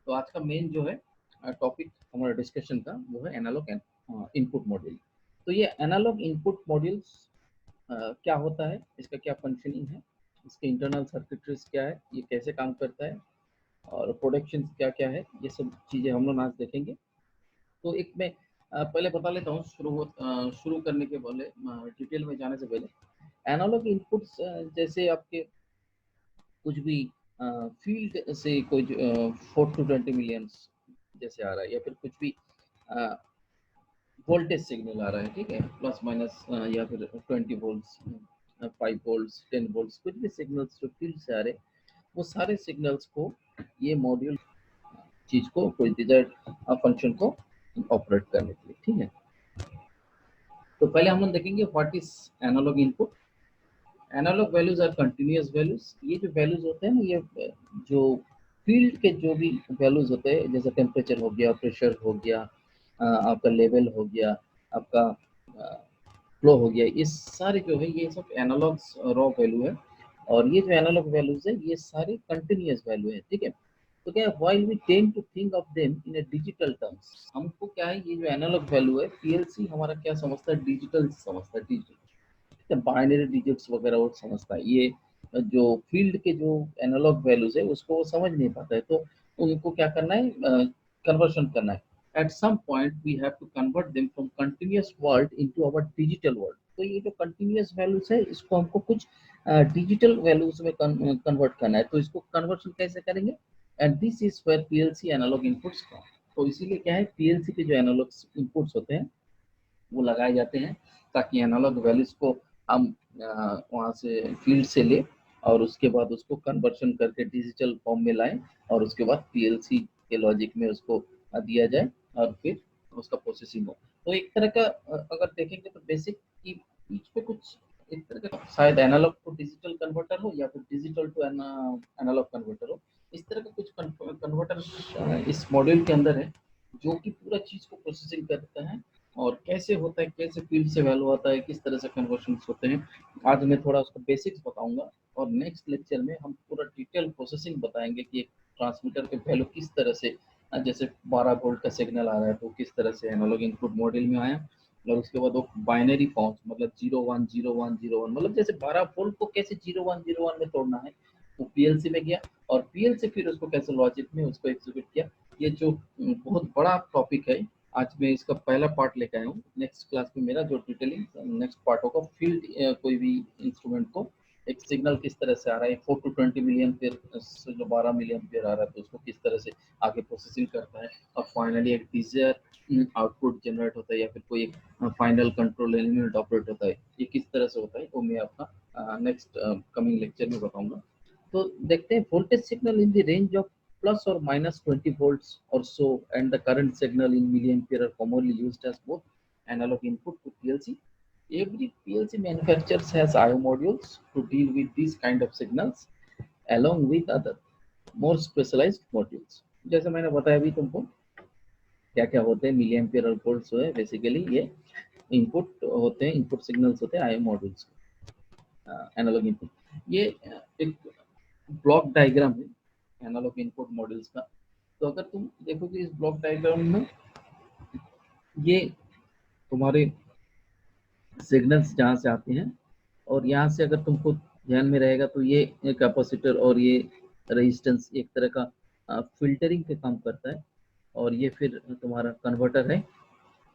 तो आज का मेन जो है टॉपिक हमारा डिस्कशन का वो है एनालॉग इनपुट मॉड्यूल। तो ये एनालॉग इनपुट मॉड्यूल्स क्या होता है, इसका क्या फंक्शनिंग है, इसके इंटरनल सर्किटरीज क्या है, ये कैसे काम करता है और प्रोडक्शन क्या क्या है, ये सब चीज़ें हम लोग आज देखेंगे। तो एक मैं पहले बता लेता हूँ शुरू करने के पहले, डिटेल में जाने से पहले एनालॉग इनपुट्स जैसे आपके कुछ भी फील्ड से कोई 4 to 20 मिलियंस जैसे आ रहा है, या फिर कुछ भी वोल्टेज सिग्नल आ रहा है, ठीक है, प्लस माइनस या फिर 20 वोल्ट्स, 5 वोल्ट्स, 10 वोल्ट्स, कुछ भी सिग्नल्स जो फील्ड से आ रहे हैं, वो सारे सिग्नल्स को ये मॉड्यूल चीज को कोई डिजायर्ड फंक्शन को ऑपरेट करने के लिए, ठीक है। तो पहले हम लोग देखेंगे what is analog input. Analog values are continuous values. ये जो वैल्यूज होते हैं ना, ये जो फील्ड के जो भी वैल्यूज होते हैं, जैसे टेम्परेचर हो गया, प्रेशर हो गया, आपका लेवल हो गया, आपका फ्लो हो गया, ये सारे जो है ये सब एनालॉग रॉ वैल्यू है। और ये जो एनालॉग वैल्यूज है ये सारे कंटिन्यूअस वैल्यू है, ठीक है। तो क्या है, while we tend to think of them in a digital terms, हमको क्या है ये जो एनालॉग वैल्यू है, पीएलसी हमारा क्या समझता है, डिजिटल समझता है, डिजिटल बाइनरी डिजिट्स वगैरह वो समझता है। ये जो फील्ड के जो एनालॉग वैल्यूज है उसको वो समझ नहीं पाता है, तो उनको क्या करना है, कन्वर्शन करना है। At some point we have to convert them from continuous world into our digital world. तो ये जो कंटिन्यूअस वैल्यूज है इसको हमको कुछ डिजिटल वैल्यूज में कन्वर्ट करना है, तो इसको कन्वर्शन कैसे करेंगे, and this is where PLC analog inputs come. तो इसीलिए क्या है, पीएलसी के जो एनालॉग इनपुट्स होते हैं वो लगाए जाते हैं, ताकि एनालॉग वैल्यूज को हम वहाँ से फील्ड से ले और उसके बाद उसको कन्वर्शन करके डिजिटल फॉर्म में लाएं, और उसके बाद पीएलसी के लॉजिक में उसको दिया जाए और फिर उसका प्रोसेसिंग हो। तो एक तरह का अगर देखेंगे तो बेसिक की बीच पे कुछ एक तरह का शायद एनालॉग टू डिजिटल कन्वर्टर हो या फिर डिजिटल टू एनालॉग कन्वर्टर हो, इस तरह का कुछ कन्वर्टर इस मॉड्यूल के अंदर है, जो कि पूरा चीज को प्रोसेसिंग करता है और कैसे होता है, कैसे फील्ड से वैल्यू आता है, किस तरह से कन्वर्शन होते हैं। आज मैं थोड़ा उसका बेसिक्स बताऊंगा, और नेक्स्ट लेक्चर में हम पूरा डिटेल प्रोसेसिंग बताएंगे कि एक ट्रांसमीटर के वैल्यू किस तरह से जैसे 12 वोल्ट का सिग्नल आ रहा है तो किस तरह से एनालॉग इनपुट मॉड्यूल में आया, और उसके बाद वो बाइनरी फॉर्म्स मतलब 01 01 01, मतलब जैसे 12 वोल्ट को कैसे 01 01 में तोड़ना है, वो पीएलसी में गया, और पीएलसी फिर उसको कैसे लॉजिक में उसको एग्जीक्यूट किया। ये जो बहुत बड़ा टॉपिक है, आज मैं इसका पहला पार्ट लेकर आया हूँ। नेक्स्ट क्लास में मेरा जो डिटेलिंग नेक्स्ट पार्ट होगा, फील्ड कोई भी इंस्ट्रूमेंट को एक सिग्नल किस तरह से आ रहा है, 4 to 20 मिलियन पेयर से जो 12 मिलियन पेयर आ रहा है, तो उसको किस तरह से आगे प्रोसेसिंग करता है, और फाइनली एक डिजायर आउटपुट जनरेट होता है, या फिर कोई एक फाइनल कंट्रोल एलिमेंट ऑपरेट होता है, ये किस तरह से होता है, वो मैं अपना नेक्स्ट कमिंग लेक्चर में बताऊंगा। तो देखते हैं, voltage signal in the range of plus or minus 20 volts or so, and the current signal in milliampere are commonly used as both analog input to PLC. Every PLC manufacturer has IO modules to deal with these kind of signals, along with other more specialized modules. जैसे मैंने बताया अभी तुमको क्या क्या होते हैं, milli ampere और वोल्ट्स है, बेसिकली ये इनपुट होते हैं, इनपुट सिग्नल्स होते हैं आईओ मॉड्यूल्स, एनालॉग इनपुट। ये एक ब्लॉक डायग्राम है एनालॉग इनपुट मॉड्यूल्स का। तो अगर तुम देखोगे इस ब्लॉक डायग्राम में, ये तुम्हारे सिग्नल्स जहाँ से आते हैं, और यहाँ से अगर तुमको ध्यान में रहेगा तो ये कैपेसिटर और ये रेजिस्टेंस एक तरह का फिल्टरिंग के काम करता है, और ये फिर तुम्हारा कन्वर्टर है,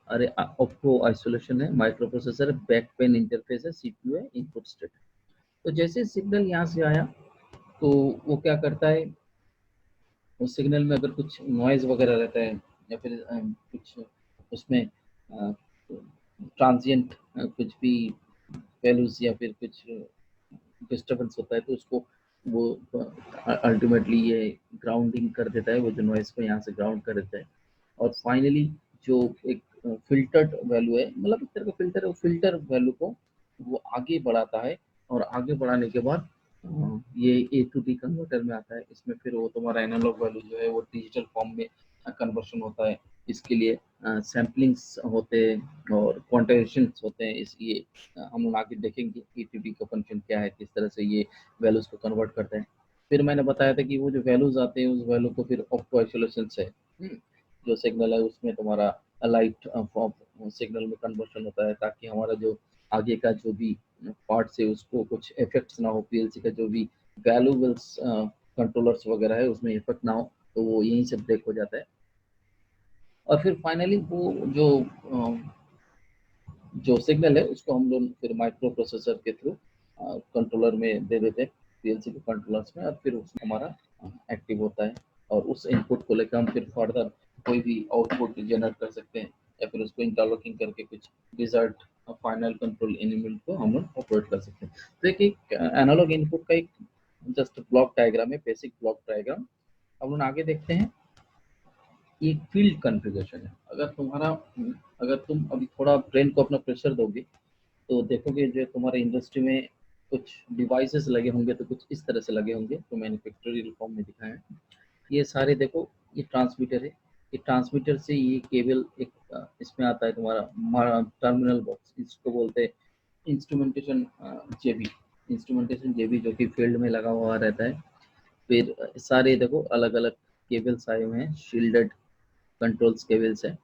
अरे ऑप्टो आइसोलेशन है, माइक्रो प्रोसेसर है, बैक पेन इंटरफेस है, सीपीयू है, इनपुट स्टेट। तो जैसे सिग्नल यहाँ से आया तो वो क्या करता है, उस सिग्नल में अगर कुछ नॉइज वगैरह रहता है, या फिर कुछ उसमें ट्रांजिएंट कुछ भी वैल्यूज या फिर कुछ डिस्टरबेंस होता है, तो उसको वो अल्टीमेटली ये ग्राउंडिंग कर देता है, वो जो नॉइज को यहाँ से ग्राउंड कर देता है। और फाइनली जो एक फिल्टर्ड वैल्यू है, मतलब एक तरह का फिल्टर है, वो फिल्टर वैल्यू को वो आगे बढ़ाता है, और आगे बढ़ाने के बाद ये ए टू डी कन्वर्टर में आता है। इसमें फिर वो तुम्हारा एनालॉग वैल्यू जो है वो डिजिटल फॉर्म में कन्वर्शन होता है। इसके लिए सैम्पलिंग्स होते हैं और क्वांटाइजेशंस होते हैं, इसलिए हम लोग आगे देखेंगे ई टू डी का फंक्शन क्या है, किस तरह से ये वैल्यूज को कन्वर्ट करते हैं। फिर मैंने बताया था कि वो जो वैल्यूज आते हैं उस वैल्यू को फिर ऑप्टो आइसोलेशन से जो सिग्नल है उसमें तुम्हारा लाइट सिग्नल में कन्वर्शन होता है, ताकि हमारा जो आगे का जो भी पार्ट्स है उसको कुछ इफेक्ट्स ना हो, पीएलसी का जो भी वैल्यूबल्स कंट्रोलर्स वगैरह है उसमें इफेक्ट ना हो, तो वो यहीं से ब्रेक हो जाता है। और फिर फाइनली वो जो सिग्नल है उसको हम लोग फिर माइक्रो प्रोसेसर के थ्रू कंट्रोलर में दे देते हैं, पीएलसी के कंट्रोलर्स में, और फिर उसमें हमारा एक्टिव होता है। और उस इनपुट को लेकर हम फिर फर्दर कोई भी आउटपुट जनरेट कर सकते हैं, या फिर उसको इंटरलॉकिंग करके कुछ डिजर्ट फाइनल कंट्रोल एलिमेंट को हम लोग ऑपरेट कर सकते हैं। तो एक एनालॉग इनपुट का एक जस्ट ब्लॉक डायग्राम है, बेसिक ब्लॉक डायग्राम। अब हम आगे देखते हैं। ये फील्ड कॉन्फ़िगरेशन है। अगर तुम अभी थोड़ा ब्रेन को अपना प्रेशर दोगे तो देखोगे जो तुम्हारे इंडस्ट्री में कुछ डिवाइसेस लगे होंगे तो कुछ इस तरह से लगे होंगे, तो मैन्युफैक्चरिंग फॉर्म में दिखाया है। ये सारे देखो, ये ट्रांसमीटर है। ये ट्रांसमीटर से ये केबल एक इसमें आता है तुम्हारा टर्मिनल बॉक्स, इसको बोलते हैं इंस्ट्रूमेंटेशन जेबी। इंस्ट्रूमेंटेशन जेबी जो कि फील्ड में लगा हुआ रहता है। फिर सारे देखो अलग अलग केबल्स आए हुए हैं, शील्डेड कंट्रोल्स केबल्स है।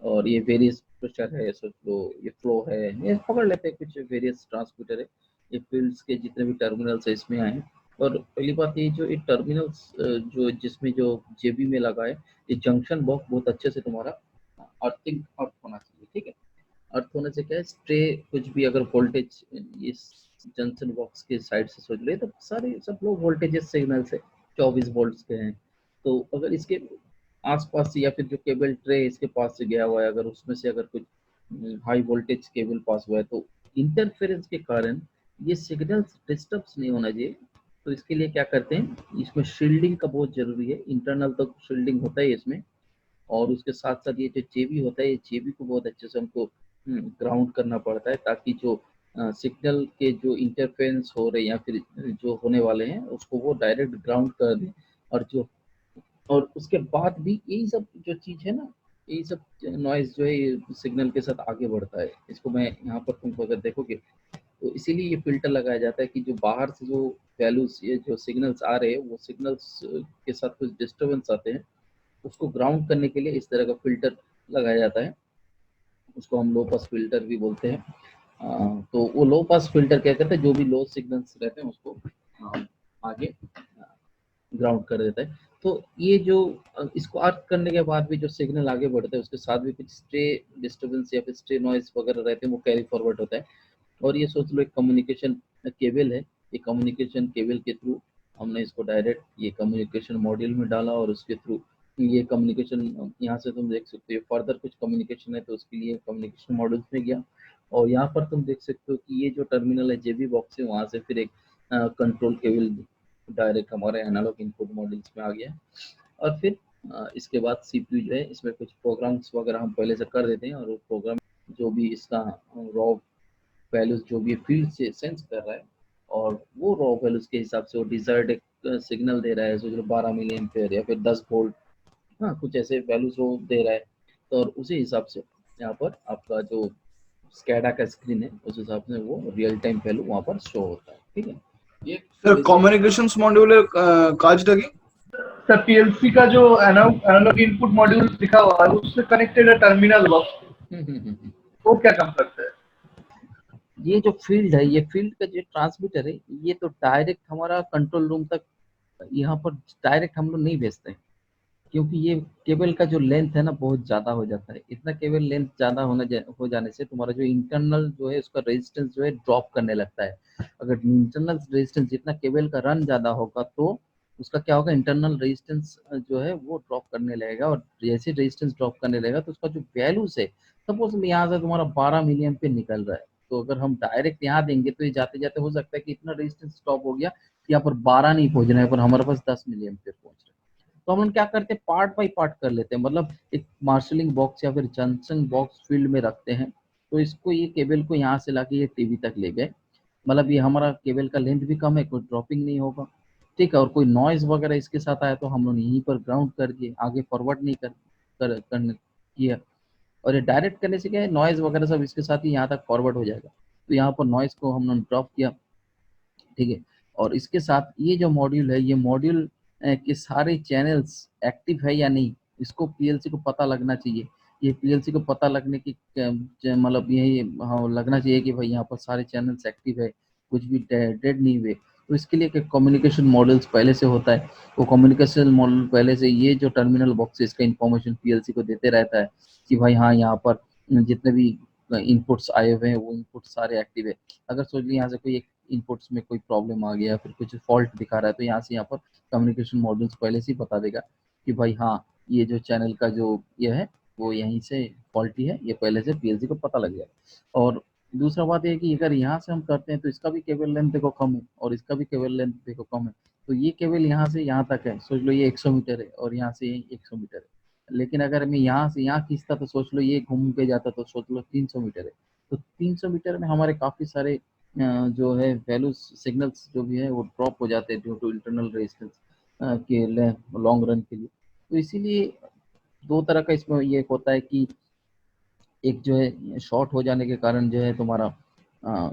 और ये वेरियस प्रेशर है, सोच लो ये फ्लो है, ये पकड़ लेते हैं कुछ वेरियस ट्रांसमीटर है। ये फील्ड्स के जितने भी टर्मिनल्स है इसमें आए। और पहली बात ये जो ये टर्मिनल्स जो जिसमें जो जेबी में लगा है, ये जंक्शन बॉक्स बहुत अच्छे से तुम्हारा अर्थिंग अर्थ होना चाहिए, ठीक है। अर्थ होने से क्या है, स्ट्रे कुछ भी अगर वोल्टेज इस जंक्शन बॉक्स के साइड से सोच ले तो सारे सब लोग वोल्टेजेस सिग्नल से 24 वोल्ट्स के हैं। तो अगर इसके आसपास या फिर जो केबल ट्रे इसके पास से गया हुआ है, अगर उसमें से अगर कुछ हाई वोल्टेज केबल पास हुआ है तो इंटरफेरेंस के कारण ये सिग्नल्स डिस्टर्ब नहीं होना चाहिए। तो इसके लिए क्या करते हैं, इसमें शील्डिंग का बहुत जरूरी है। इंटरनल तो शील्डिंग होता है इसमें, और उसके साथ साथ ये जो जेबी होता है, ये जेबी को बहुत अच्छे से हमको ग्राउंड करना पड़ता है, ताकि जो सिग्नल के जो इंटरफेरेंस हो रहे हैं या फिर जो होने वाले हैं उसको वो डायरेक्ट ग्राउंड कर दें। और जो और उसके बाद भी यही सब जो चीज़ है ना, यही सब नॉइज़ जो है ये सिग्नल के साथ आगे बढ़ता है। इसको मैं यहाँ पर तुमको अगर देखोगे तो इसीलिए ये फ़िल्टर लगाया जाता है कि जो बाहर से जो वैल्यूज़ ये जो सिग्नल्स आ रहे हैं वो सिग्नल्स के साथ कुछ डिस्टर्बेंस आते हैं, उसको ग्राउंड करने के लिए इस तरह का फ़िल्टर लगाया जाता है। उसको हम लो पास फ़िल्टर भी बोलते हैं। तो वो लो पास फ़िल्टर क्या करता है, जो भी लो सिग्नल्स रहते हैं उसको आगे ग्राउंड कर देता है। तो ये जो इसको अर्थ करने के बाद भी जो सिग्नल आगे बढ़ता है उसके साथ भी कुछ स्टे डिस्टर्बेंस या फिर स्टे नॉइज वगैरह रहते हैं, वो कैरी फॉरवर्ड होता है। और ये सोच लो एक कम्युनिकेशन केबल है। ये कम्युनिकेशन केबल के थ्रू हमने इसको डायरेक्ट ये कम्युनिकेशन मॉड्यूल में डाला, और उसके थ्रू ये कम्युनिकेशन यहाँ से तुम देख सकते हो फर्दर कुछ कम्युनिकेशन है तो उसके लिए कम्युनिकेशन मॉड्यूल्स में गया। और यहाँ पर तुम देख सकते हो कि ये जो टर्मिनल है जेबी बॉक्स है, वहाँ से फिर एक कंट्रोल केबल डायरेक्ट हमारे एनालॉग इनपुट मॉड्यूल्स में आ गया। और फिर इसके बाद सीपीयू जो है इसमें कुछ प्रोग्राम्स वगैरह हम पहले से कर देते हैं, और वो प्रोग्राम जो भी इसका रॉ वैल्यूज जो भी फील्ड से सेंस कर रहा है, और वो रॉ वैल्यूज के हिसाब से वो डिजायर्ड एक सिग्नल दे रहा है, जो 12 मिली एम्पेयर या फिर 10 वोल्ट, हाँ कुछ ऐसे वैल्यूज वो दे रहा है। तो और उसी हिसाब से यहाँ पर आपका जो स्कैडा का स्क्रीन है उस हिसाब से वो रियल टाइम वैल्यू वहाँ पर शो होता है, ठीक है। ये सर कम्युनिकेशंस मॉड्यूल काजटा की सर पीएलसी का जो एनालॉग इनपुट मॉड्यूल लिखा हुआ है उससे कनेक्टेड है टर्मिनल बॉक्स, वो क्या काम करता है? ये जो फील्ड है, ये फील्ड का जो ट्रांसमीटर है, ये तो डायरेक्ट हमारा कंट्रोल रूम तक यहाँ पर डायरेक्ट हम लोग नहीं भेजते हैं, क्योंकि ये केबल का जो लेंथ है ना बहुत ज़्यादा हो जाता है। इतना केबल लेंथ ज़्यादा हो जाने से तुम्हारा जो इंटरनल जो है उसका रेजिस्टेंस जो है ड्रॉप करने लगता है। अगर इंटरनल रेजिस्टेंस जितना केबल का रन ज़्यादा होगा तो उसका क्या होगा, इंटरनल रेजिस्टेंस जो है वो ड्रॉप करने लगेगा। और जैसे रेजिस्टेंस ड्रॉप करने लगेगा तो उसका जो वैल्यूज है, सपोज यहाँ से तुम्हारा 12 मिली एम्पीयर निकल रहा है, तो अगर हम डायरेक्ट यहाँ देंगे तो ये जाते जाते हो सकता है कि इतना रेजिस्टेंस स्टॉप हो गया, यहाँ पर 12 नहीं पहुंच रहा है पर हमारे पास 10 मिली एम्पीयर पहुंच रहा है। तो हम लोग क्या करते हैं, पार्ट बाई पार्ट कर लेते हैं, मतलब एक मार्शलिंग बॉक्स या फिर जंक्शन बॉक्स फील्ड में रखते हैं। तो इसको ये केबल को यहाँ से लाके ये टीवी तक ले गए, मतलब ये हमारा केबल का लेंथ भी कम है, कोई ड्रॉपिंग नहीं होगा, ठीक है। और कोई नॉइज वगैरह इसके साथ आया तो हम लोग यहीं पर ग्राउंड कर दिए, आगे फॉरवर्ड नहीं किया। और ये डायरेक्ट करने से क्या है, नॉइज वगैरह सब इसके साथ ही यहाँ तक फॉरवर्ड हो जाएगा। तो यहाँ पर नॉइज को हम लोग ड्रॉप किया, ठीक है। और इसके साथ ये जो मॉड्यूल है, ये मॉड्यूल के सारे चैनल्स एक्टिव है या नहीं, इसको पीएलसी को पता लगना चाहिए। ये पीएलसी को पता लगने की मतलब यही हाँ, लगना चाहिए कि भाई यहाँ पर सारे चैनल्स एक्टिव है, कुछ भी डेड नहीं हुए। तो इसके लिए कम्युनिकेशन मॉडल्स पहले से होता है, वो कम्युनिकेशन मॉडल पहले से ये जो टर्मिनल बॉक्सेस का इंफॉर्मेशन पीएलसी को देते रहता है कि भाई हाँ यहाँ पर जितने भी इनपुट्स आए हुए हैं वो इनपुट सारे एक्टिव है। अगर सोच ली यहाँ से कोई एक इनपुट्स में कोई प्रॉब्लम आ गया, फिर कुछ फॉल्ट दिखा रहा है, तो यहाँ से यहाँ पर कम्युनिकेशन मॉडल्स पहले से ही बता देगा कि भाई हाँ ये जो चैनल का जो ये है वो यहीं से फॉल्टी है, ये पहले से पीएलसी को पता लग जाएगा। और दूसरा बात यह है कि अगर यहाँ से हम करते हैं तो इसका भी केबल लेंथ देखो कम है और इसका भी केबल लेंथ देखो कम है। तो ये केबल यहाँ से यहाँ तक है, सोच लो ये 100 मीटर है और यहाँ से ये 100 मीटर है। लेकिन अगर मैं यहाँ से यहाँ खींचता तो सोच लो ये घूम के जाता तो सोच लो 300 मीटर है। तो 300 मीटर में हमारे काफ़ी सारे जो है वैल्यूज सिग्नल्स जो भी है वो ड्रॉप हो जाते हैं ड्यू टू इंटरनल रेजिस्टेंस के लॉन्ग रन के लिए। तो इसीलिए दो तरह का इसमें ये होता है कि एक जो है शॉर्ट हो जाने के कारण जो है तुम्हारा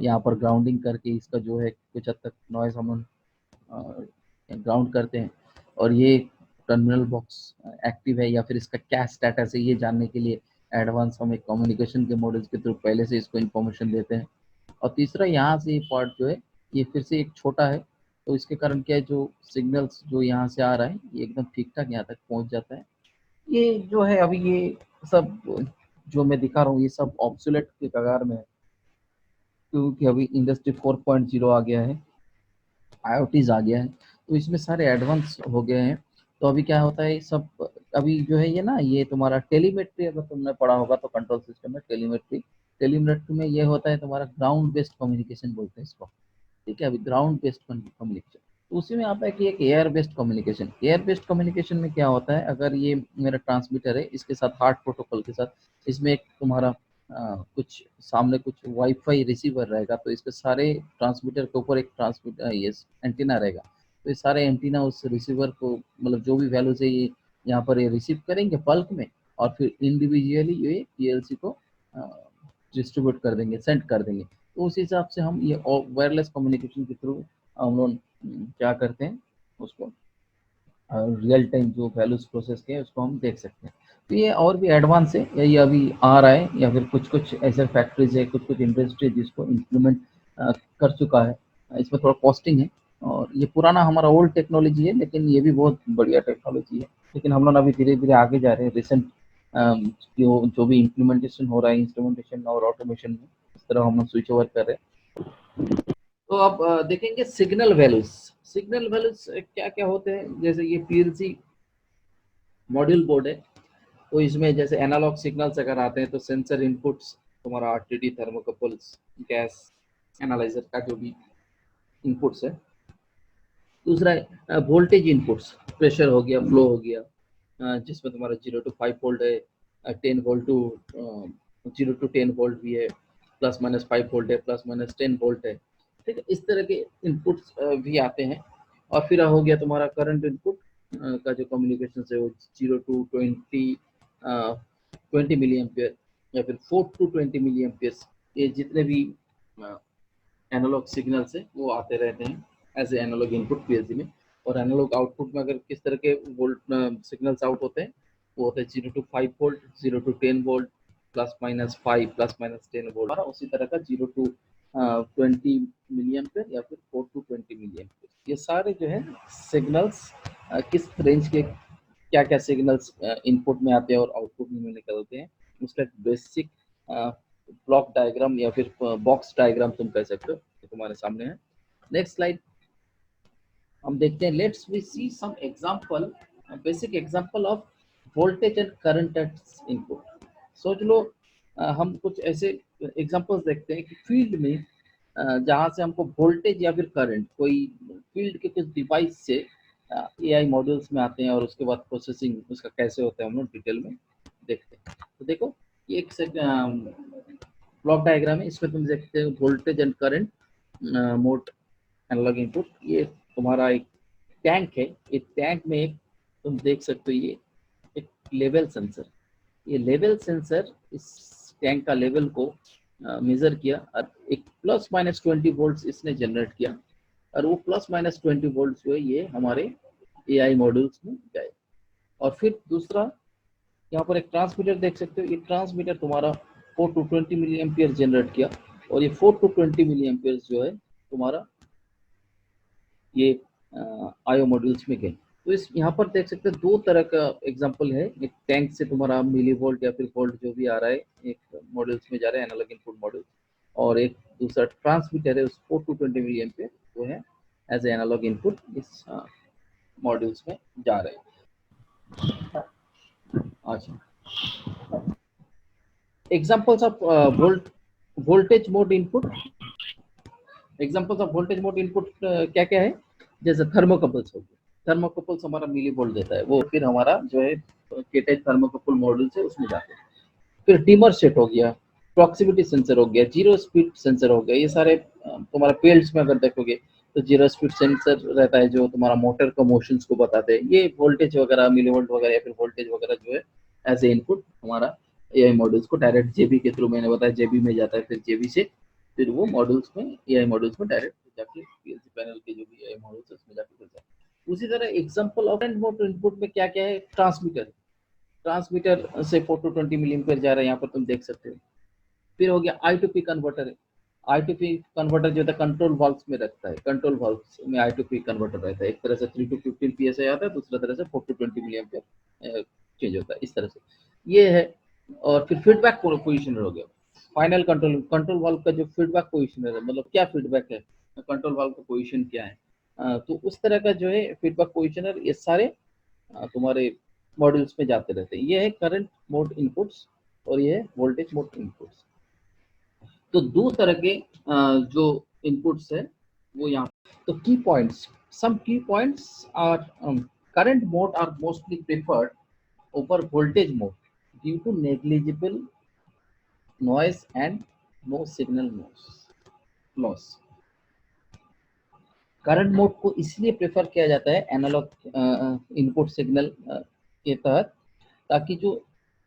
यहाँ पर ग्राउंडिंग करके इसका जो है कुछ हद तक नॉइज हम ग्राउंड करते हैं। और ये टर्मिनल बॉक्स एक्टिव है या फिर इसका क्या स्टेटस है ये जानने के लिए एडवांस हम एक कम्युनिकेशन के मॉडल्स के थ्रू पहले से इसको इन्फॉर्मेशन देते हैं। और तीसरा यहाँ से ये पार्ट जो है ये फिर से एक छोटा है, तो इसके कारण क्या है जो सिग्नल्स जो यहाँ से आ रहा है ये एकदम ठीक ठाक यहाँ तक पहुँच जाता है। ये जो है अभी ये सब जो मैं दिखा रहा हूँ ये सब ऑब्सोलेट के कगार में है, क्योंकि अभी इंडस्ट्री 4.0 आ गया है, आईओटीज आ गया है, तो इसमें सारे एडवांस हो गए हैं। तो अभी क्या होता है सब अभी जो है ये ना ये तुम्हारा टेलीमेट्री अगर तुमने पढ़ा होगा तो कंट्रोल सिस्टम में टेलीमेट्री, टेलीमेट्री में ये होता है तुम्हारा ग्राउंड बेस्ड कम्युनिकेशन बोलते हैं इसको। ठीक है, अभी ग्राउंड बेस्ड कम्युनिकेशन तो उसी में आता है कि एक air based communication. Air based communication में क्या होता है, अगर ये मेरा ट्रांसमीटर है इसके साथ हार्ट प्रोटोकॉल के साथ इसमें एक तुम्हारा कुछ सामने कुछ वाईफाई रिसीवर रहेगा, तो इसके सारे ट्रांसमीटर के ऊपर एक ट्रांसमीटर ये एंटीना रहेगा। तो ये सारे एंटीना उस रिसीवर को मतलब जो भी वैल्यूज है ये यहाँ पर ये रिसीव करेंगे बल्क में और फिर इंडिविजुअली ये पीएलसी को डिस्ट्रीब्यूट कर देंगे, सेंड कर देंगे। तो उस हिसाब से हम ये वायरलेस कम्युनिकेशन के थ्रू हम लोग क्या करते हैं उसको रियल टाइम जो वैल्यूज प्रोसेस के हैं उसको हम देख सकते हैं। तो ये और भी एडवांस है या ये अभी आ रहा है या फिर कुछ कुछ ऐसे फैक्ट्रीज है कुछ कुछ इंडस्ट्री जिसको इम्प्लीमेंट कर चुका है। इसमें थोड़ा कॉस्टिंग है और ये पुराना हमारा ओल्ड टेक्नोलॉजी है लेकिन ये भी बहुत बढ़िया टेक्नोलॉजी है। लेकिन हम लोग अभी धीरे धीरे आगे जा रहे हैं। रिसेंट जो भी इम्प्लीमेंटेशन हो रहा है इंस्ट्रूमेंटेशन और ऑटोमेशन में इस तरह हम लोग स्विच ओवर कर रहे हैं। तो अब देखेंगे सिग्नल वैल्यूज। सिग्नल वैल्यूज क्या क्या होते हैं, जैसे ये पीएलसी मॉड्यूल बोर्ड है तो इसमें जैसे एनालॉग सिग्नल्स अगर आते हैं तो सेंसर इनपुट्स तुम्हारा आरटीडी थर्मोकपल्स गैस एनालाइजर का जो भी इनपुट्स है। दूसरा वोल्टेज इनपुट्स, प्रेशर हो गया, फ्लो हो गया, जिसमें तुम्हारा 0 to 5 वोल्ट है, 10 वोल्ट टू 0 to 10 वोल्ट भी है, प्लस माइनस 5 वोल्ट है, प्लस माइनस 10 वोल्ट है। ठीक है, इस तरह के इनपुट्स भी आते हैं। और फिर हो गया तुम्हारा करंट इनपुट का जो कम्युनिकेशन है वो 0 to 20 मिली एम्पियर या फिर 4 to 20 मिली एम्पियर्स, ये जितने भी एनालॉग सिग्नल्स है वो आते रहते हैं as a analog input PLC में। और एनालॉग आउटपुट में अगर किस तरह के वोल्ट सिग्नल्स आउट होते हैं वो होता है 0 to 5 volt, 0 to 10 volt, plus minus 5, plus minus 10 volt, और उसी तरह का 0 to 20 मिली एम्पियर या फिर 4 to 20 मिली एम्पियर। ये सारे जो है सिग्नल्स किस रेंज के क्या क्या सिग्नल्स इनपुट में आते हैं और आउटपुट में निकलते हैं उसका बेसिक ब्लॉक डायग्राम या फिर बॉक्स डायग्राम तुम कह सकते हो, तुम्हारे सामने है। नेक्स्ट स्लाइड हम देखते हैं। Let's we see some example, basic example of voltage and current at input. सोच लो हम कुछ ऐसे एग्जांपल्स देखते हैं कि फील्ड में जहाँ से हमको वोल्टेज या फिर करंट कोई फील्ड के कुछ डिवाइस से एआई मॉड्यूल्स में आते हैं और उसके बाद प्रोसेसिंग उसका कैसे होता है हम लोग डिटेल में देखते हैं। तो देखो ये एक ब्लॉक डायग्राम है, इसमें तुम देखते हो voltage and current mode analog input. ये तुम्हारा एक टैंक है, एक टैंक में एक तुम देख सकते हो ये एक लेवल सेंसर। ये लेवल सेंसर इस टैंक का लेवल को मेजर किया और एक प्लस माइनस 20 वोल्ट इसने जनरेट किया। और वो प्लस माइनस 20 वोल्ट जो है ये हमारे एआई मॉड्यूल्स में जाए। और फिर दूसरा यहाँ पर एक ट्रांसमीटर देख सकते हो, ये ट्रांसमीटर तुम्हारा 4 to 20 मिली एम्पियर जनरेट किया, और ये 4 to 20 मिली एम्पियर जो है तुम्हारा ये आईओ मॉड्यूल्स में गए। तो इस यहाँ पर देख सकते हैं दो तरह का एग्जांपल है, एक टैंक से तुम्हारा मिली वोल्ट या फिर वोल्ट जो भी आ रहा है एक मॉड्यूल्स में जा रहा है एनालॉग इनपुट मॉड्यूल, और एक दूसरा ट्रांसमीटर है उस 4 to 20 मिली एम्पियर वो है एज ए एनालॉग इनपुट इस मॉड्यूल्स में जा रहे हैं। अच्छा, examples of voltage mode input, examples of voltage mode input क्या क्या है, जैसे थर्मोकपल्स हो गए, थर्मोकपल्स हमारा मिली वोल्ट देता है, वो फिर हमारा जो है केटाइज थर्मोकपल मॉड्यूल से उसमें जाते हैं। फिर डिमर सेट हो गया, प्रॉक्सिमिटी सेंसर हो गया, जीरो स्पीड सेंसर हो गया, ये सारे तुम्हारा फील्ड्स में अगर देखोगे तो जीरो स्पीड सेंसर रहता है जो तुम्हारा मोटर का मोशंस को बताते हैं, ये वोल्टेज वगैरह मिली वोल्ट वगैरह या फिर वोल्टेज वगैरह जो है एज ए इनपुट हमारा एआई मॉड्यूल्स को डायरेक्ट जेबी के थ्रू, मैंने बताया जेबी में जाता है, फिर जेबी से फिर वो मॉड्यूल्स में एआई मॉड्यूल्स में डायरेक्ट जाके पीएलसी पैनल के जो भी एआई मॉड्यूल्स उसमें जाके जाता है। उसी तरह example of current mode input में क्या क्या है, ट्रांसमीटर, ट्रांसमीटर से 4 to 20 मिली एम्पीयर जा रहा है, यहाँ पर तुम देख सकते हो। फिर हो गया I2P कन्वर्टर है, I2P कन्वर्टर जो है कंट्रोल वाल्व्स में रहता है, कंट्रोल वाल्व्स में I2P कन्वर्टर रहता है, एक तरह से 3 to 15 PSI आता है, दूसरा तरह से 4 to 20 मिली एम्पीयर चेंज होता है, इस तरह से ये है। और फिर फीडबैक पोजिशनर हो गया, फाइनल कंट्रोल वाल्व का जो फीडबैक पोजिशनर है, मतलब क्या फीडबैक है, कंट्रोल वाल्व का पोजीशन क्या है, तो उस तरह का जो है फीडबैक पोजिशनर, ये सारे तुम्हारे मॉड्यूल्स में जाते रहते हैं। ये है करंट मोड इनपुट्स और ये है वोल्टेज मोड इनपुट्स। तो दो तरह के जो इनपुट्स है वो यहाँ, तो की points, some key points are current mode are mostly preferred over voltage mode due to negligible noise and no signal loss. Current mode को इसलिए प्रेफर किया जाता है एनालॉग इनपुट सिग्नल के तहत, ताकि जो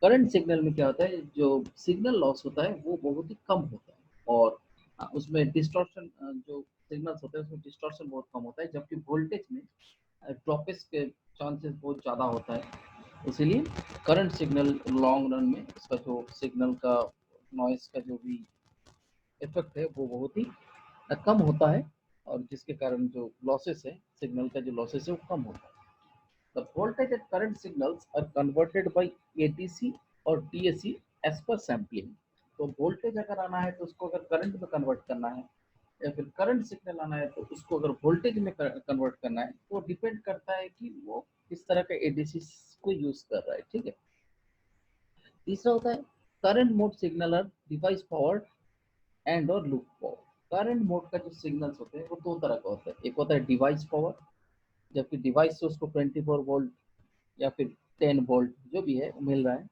करंट सिग्नल में क्या होता है, जो सिग्नल लॉस होता है वो बहुत ही कम होता है, और उसमें डिस्टॉर्शन जो सिग्नल्स होते हैं उसमें डिस्टॉर्शन बहुत कम होता है, जबकि वोल्टेज में ड्रॉपेज के चांसेस बहुत ज़्यादा होता है। इसीलिए करंट सिग्नल लॉन्ग रन में इसका जो सिग्नल का नॉइस का जो भी इफेक्ट है वो बहुत ही कम होता है, और जिसके कारण जो लॉसेस है सिग्नल का जो लॉसेस है वो कम होता है। The voltage and current signals are converted by ADC और DAC as per sampling। तो वोल्टेज अगर आना है तो उसको अगर करंट में कन्वर्ट करना है, या फिर करंट सिग्नल आना है तो उसको अगर वोल्टेज में कन्वर्ट करना है, तो डिपेंड करता है कि वो किस तरह का एडीसी को यूज कर रहा है, ठीक है। तीसरा होता है करंट मोड सिग्नल और डिवाइस पावर एंड और लूप पावर। करंट मोड का जो सिग्नल्स होते हैं वो दो तरह का होता है, एक होता है डिवाइस पावर, जबकि डिवाइस से उसको 24 वोल्ट या फिर 10 वोल्ट जो भी है मिल रहा है,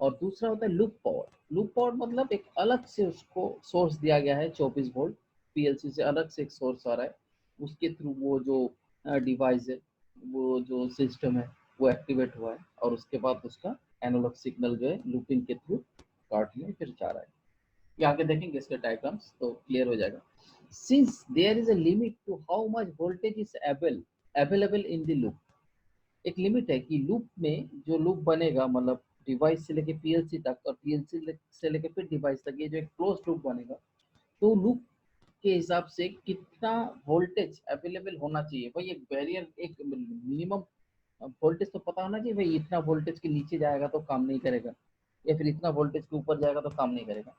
और दूसरा होता है लूप पावर। लूप पावर मतलब एक अलग से उसको सोर्स दिया गया है 24 वोल्ट, पीएलसी से अलग से एक सोर्स आ रहा है, उसके थ्रू वो जो डिवाइस है, वो जो सिस्टम है वो एक्टिवेट हुआ है, और उसके बाद उसका एनालॉग सिग्नल जो है लूपिंग के थ्रू कार्ड में फिर जा रहा है। ये आगे देखेंगे इसके डायग्राम्स तो क्लियर हो जाएगा। Since there is a limit to how much voltage is available in the loop, एक लिमिट है कि लूप में जो लूप बनेगा, मतलब डिवाइस से लेके पीएलसी तक और पीएलसी से लेके फिर डिवाइस तक, ये जो एक क्लोज लूप बनेगा, तो लूप के हिसाब से कितना वोल्टेज अवेलेबल होना चाहिए, भाई एक बैरियर, एक मिनिमम वोल्टेज तो पता होना चाहिए, भाई इतना वोल्टेज के नीचे जाएगा तो काम नहीं करेगा, या फिर इतना वोल्टेज के ऊपर जाएगा तो काम नहीं करेगा।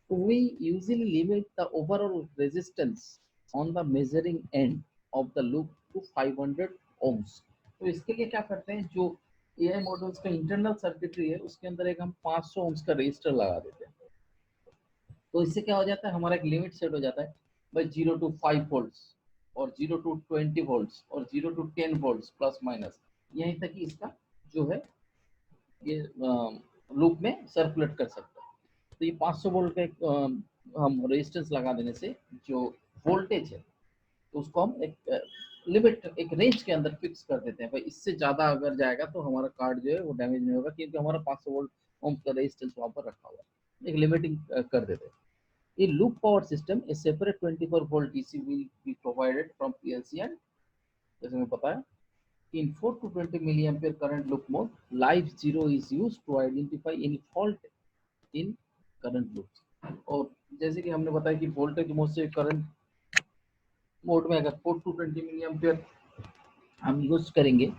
तो we usually limit the overall resistance on the measuring end of the loop to 500 ohms। तो इसके लिए क्या करते हैं, जो एआई मॉड्यूल्स का इंटरनल सर्किटरी है उसके अंदर एक हम 500 ohms का रजिस्टर लगा देते हैं। तो इससे क्या हो जाता है, हमारा एक लिमिट सेट हो जाता है, भाई 0 to 5 वोल्ट्स और 0 to 20 वोल्ट्स और 0 to 10 वोल्ट्स प्लस माइनस, यहीं तक ही इसका जो है ये लूप में सर्कुलेट कर सकता है। तो ये 500 वोल्ट का एक हम रेजिस्टेंस लगा देने से जो वोल्टेज है तो उसको हम एक लिमिट, एक रेंज के अंदर फिक्स कर देते हैं, भाई इससे ज़्यादा अगर जाएगा तो हमारा कार्ड जो है वो डैमेज नहीं होगा, क्योंकि हमारा 500 वोल्ट ओम का रेजिस्टेंस वहाँ पर रखा हुआ है, एक लिमिटिंग कर देते हैं। A loop power system, a separate 24 volt DC will be provided from PLC and जैसे मैं बताया in 4 to 20 milliampere current loop mode, live zero is used to identify any fault in current loops. और जैसे कि हमने बताया कि voltage mode से करंट मोड में अगर 4 to 20 मिलीएम्पियर हम यूज करेंगे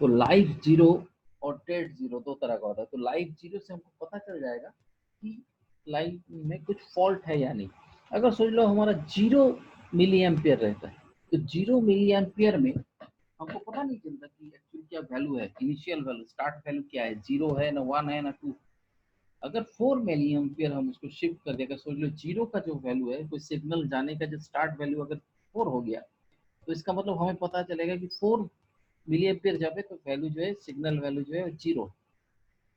तो लाइव जीरो और डेड जीरो दो तरह का होता है। तो लाइव जीरो से हमको पता चल जाएगा कि लाइव में कुछ फॉल्ट है या नहीं। अगर सोच लो हमारा 0 मिली एम्पियर रहता है तो 0 मिली एम्पियर में हमको पता नहीं चलता कि एक्चुअली क्या वैल्यू है, इनिशियल वैल्यू स्टार्ट वैल्यू क्या है, 0 है ना 1 है ना 2। अगर 4 मिली एम्पियर हम उसको शिफ्ट कर देगा, सोच लो 0 का जो वैल्यू है, कोई सिग्नल जाने का जो स्टार्ट वैल्यू अगर 4 हो गया तो इसका मतलब हमें पता चलेगा कि 4 मिली एम्पियर जब है तो वैल्यू जो है, सिग्नल वैल्यू जो है 0।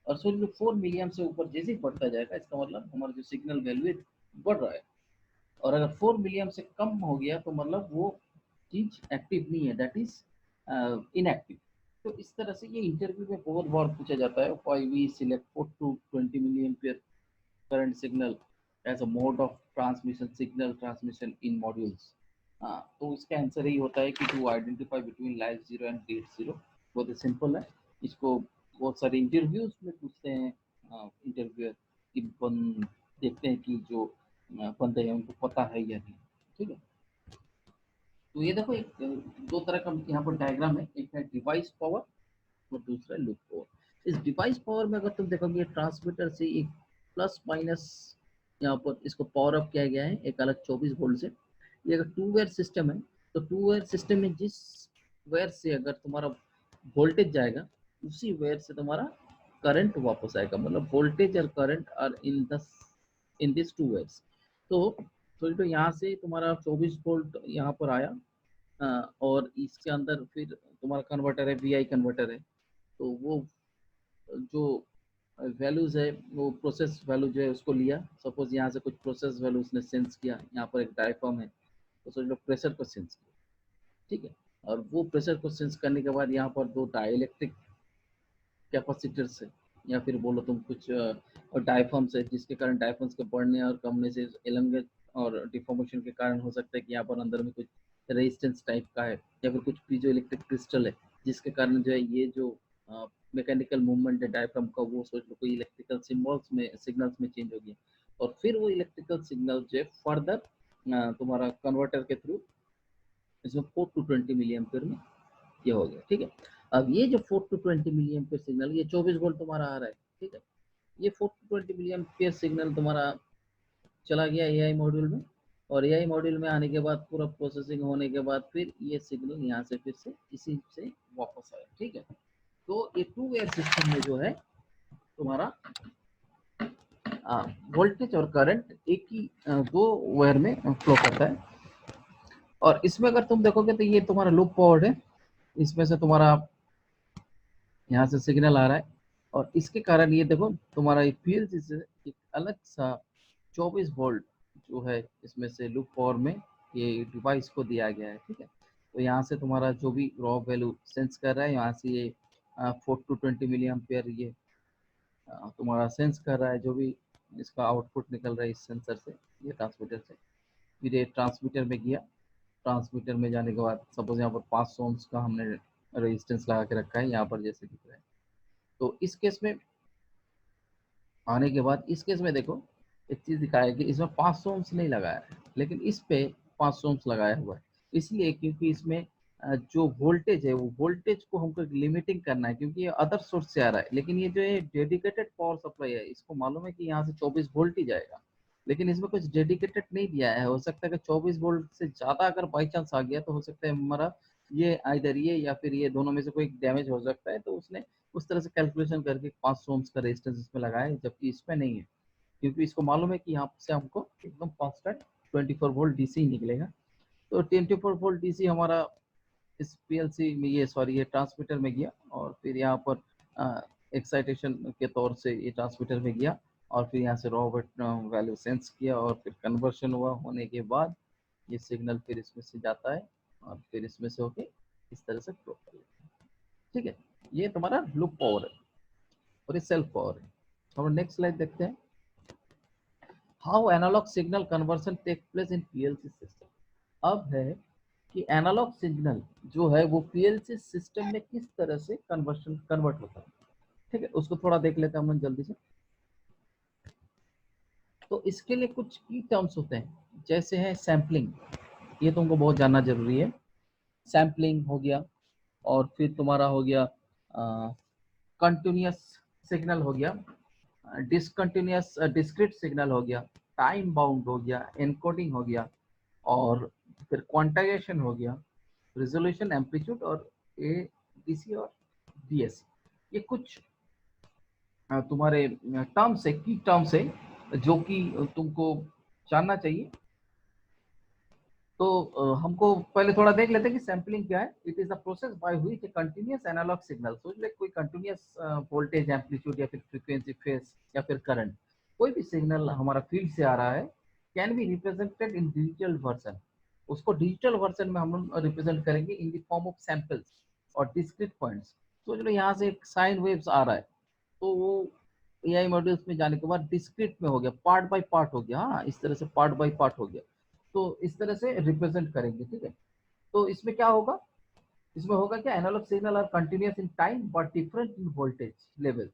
और सोच लो 4 मिलियन से ऊपर जैसे ही बढ़ता जाएगा इसका मतलब हमारा जो सिग्नल वैल्यू है बढ़ रहा है। और अगर 4 मिलियन से कम हो गया तो मतलब वो चीज एक्टिव नहीं है, दैट इज इनएक्टिव। तो इस तरह से ये इंटरव्यू में बहुत बार पूछा जाता है, why we select 4 to 20 milliampere current signal as a mode of transmission, signal transmission in modules। हाँ, तो इसका आंसर यही होता है कि to identify between live zero and dead zero. बहुत ही सिंपल है। इसको बहुत सारे इंटरव्यूज में पूछते हैं इंटरव्यूअर कि देखते हैं कि जो बंदे हैं उनको पता है या नहीं। ठीक है, तो ये देखो एक दो तरह का यहाँ पर डायग्राम है, एक है डिवाइस पावर और दूसरा है लूप पावर। इस डिवाइस पावर में अगर तुम देखोगे ट्रांसमीटर से एक प्लस माइनस यहाँ पर इसको पावर अप किया गया है एक अलग 24 वोल्ट से। ये अगर टू वेयर सिस्टम है तो टू वेयर सिस्टम में जिस वेयर से अगर तुम्हारा वोल्टेज जाएगा उसी वेयर से तुम्हारा करंट वापस आएगा, मतलब वोल्टेज और current are in this two wires. तो यहाँ से तुम्हारा 24 वोल्ट यहाँ पर आया और इसके अंदर फिर तुम्हारा कन्वर्टर है, वीआई कन्वर्टर है। तो वो जो वैल्यूज है वो प्रोसेस वैल्यू जो है उसको लिया। सपोज यहाँ से कुछ प्रोसेस वैल्यू उसने सेंस किया, यहाँ पर एक डायफ्राम है तो सोच लो प्रेशर को सेंस किया। ठीक है, और वो प्रेशर को सेंस करने के बाद यहाँ पर दो डाइलेक्ट्रिक कैपेसिटर्स है या फिर बोलो तुम कुछ डायफ्राम्स है, जिसके कारण डायफ्राम्स के बढ़ने और कमने से एलंगेट और डिफॉर्मेशन के कारण हो सकता है कि यहाँ पर अंदर में कुछ रेजिस्टेंस टाइप का है या फिर कुछ पीजो इलेक्ट्रिक क्रिस्टल है, जिसके कारण जो है ये जो मैकेनिकल मूवमेंट है डायफ्राम का वो सोच लो कोई इलेक्ट्रिकल सिंबल्स में सिग्नल्स में चेंज हो गया और फिर वो इलेक्ट्रिकल सिग्नल जो है फर्दर तुम्हारा कन्वर्टर के थ्रू इसमें 4 टू 20 मिली एम्पियर में ये हो गया। ठीक है, अब ये जो 4 टू 20 मिली एम्पियर सिग्नल ये 24 वोल्ट तुम्हारा आ रहा है। ठीक है, ये 4 टू 20 मिली एम्पियर सिग्नल तुम्हारा चला गया एआई मॉड्यूल में और एआई मॉड्यूल में आने के बाद पूरा प्रोसेसिंग होने के बाद फिर ये सिग्नल यहाँ से फिर से इसी से वापस आया। ठीक है, तो ये टू वेयर सिस्टम में जो है तुम्हारा वोल्टेज और करंट एक ही दो वेयर में फ्लो करता है। और इसमें अगर तुम देखोगे तो ये तुम्हारा लूप पावर्ड है, इसमें से तुम्हारा यहाँ से सिग्नल आ रहा है और इसके कारण ये देखो तुम्हारा पीएलसी से एक अलग सा 24 वोल्ट जो है इसमें से लूप पावर में ये डिवाइस को दिया गया है। ठीक है, तो यहाँ से तुम्हारा जो भी रॉ वैल्यू सेंस कर रहा है यहाँ से ये 4 टू 20 मिली एम्पियर ये तुम्हारा सेंस कर रहा है, जो भी इसका आउटपुट निकल रहा है इस सेंसर से, ये ट्रांसमीटर से, फिर ये ट्रांसमीटर में गया। ट्रांसमीटर में जाने के बाद सपोज यहाँ पर 500 ओम्स का हमने रेजिस्टेंस लगा के रखा है यहाँ पर जैसे दिख रहा है। तो इस केस में आने के बाद इस केस में देखो एक चीज दिखाया कि इसमें 500 ओम्स नहीं लगाया है लेकिन इस पे 500 ओम्स लगाया हुआ है, इसलिए क्योंकि इसमें जो वोल्टेज है वो वोल्टेज को हमको लिमिटिंग करना है क्योंकि ये अदर सोर्स से आ रहा है। लेकिन ये जो है डेडिकेटेड पावर सप्लाई है, इसको मालूम है कि यहाँ से 24 वोल्ट ही जाएगा, लेकिन इसमें कुछ डेडिकेटेड नहीं दिया है। हो सकता है कि 24 वोल्ट से ज्यादा अगर बाई चांस आ गया तो हो सकता है हमारा ये आइदर ये या फिर ये दोनों में से कोई डैमेज हो सकता है। तो उसने उस तरह से कैलकुलेशन करके 500 ओम्स का रेजिस्टेंस इसमें लगाया है, जबकि इसमें नहीं है क्योंकि इसको मालूम है कि यहाँ से हमको एकदम कांस्टेंट 24 वोल्ट डीसी निकलेगा। तो 24 वोल्ट डीसी हमारा इस पीएलसी में ये सॉरी ये ट्रांसमीटर में गया और फिर यहाँ पर एक्साइटेशन के तौर से ये ट्रांसमीटर में गया और फिर यहाँ से रॉ वैल्यू सेंस किया और फिर कन्वर्शन हुआ, होने के बाद ये सिग्नल फिर इसमें से जाता है और फिर इसमें से होके इस तरह से फ्लो कर लेता है। ठीक है, ये तुम्हारा लूप पावर है और ये सेल्फ पावर है। हम नेक्स्ट स्लाइड देखते हैं। How analog signal conversion take place in PLC system. अब है कि एनालॉग सिग्नल जो है वो पीएलसी सिस्टम में किस तरह से कन्वर्ट होता है। ठीक है, उसको थोड़ा देख लेते हैं हम जल्दी से। तो इसके लिए कुछ की टर्म्स होते हैं, जैसे है सैम्पलिंग, ये तुमको बहुत जानना जरूरी है। सैम्पलिंग हो गया, और फिर तुम्हारा हो गया कंटिन्यूस सिग्नल हो गया, डिसकंटिन्यूस डिस्क्रीट सिग्नल हो गया, टाइम बाउंड हो गया, एनकोडिंग हो गया, और फिर क्वांटाइजेशन हो गया, रिजोल्यूशन, एम्पलीट्यूड और एडीसी और डीएसी। ये कुछ तुम्हारे टर्म्स है, की टर्म्स है जो कि तुमको जानना चाहिए। तो हमको पहले थोड़ा देख लेते हैं कि सैम्पलिंग क्या है। It is the process by which a continuous analog signal, सोच ले कोई कंटीन्यूअस वोल्टेज, एम्पलीट्यूड या फिर फ्रीक्वेंसी, फेज या फिर करंट, कोई भी सिग्नल हमारा फील्ड से आ रहा है, can be represented in digital version. उसको डिजिटल वर्जन में हम लोग रिप्रेजेंट करेंगे in the form of samples और डिस्क्रीट पॉइंट्स। सोच लो यहाँ से एक साइन वेव्स आ रहा है, तो वो एआई मॉड्यूल्स में जाने के बाद डिस्क्रीट में हो गया, पार्ट बाय पार्ट हो गया। हाँ, इस तरह से पार्ट बाय पार्ट हो गया, तो इस तरह से रिप्रेजेंट करेंगे। ठीक है, तो इसमें क्या होगा, इसमें होगा क्या, analog signal are continuous in time but different in voltage level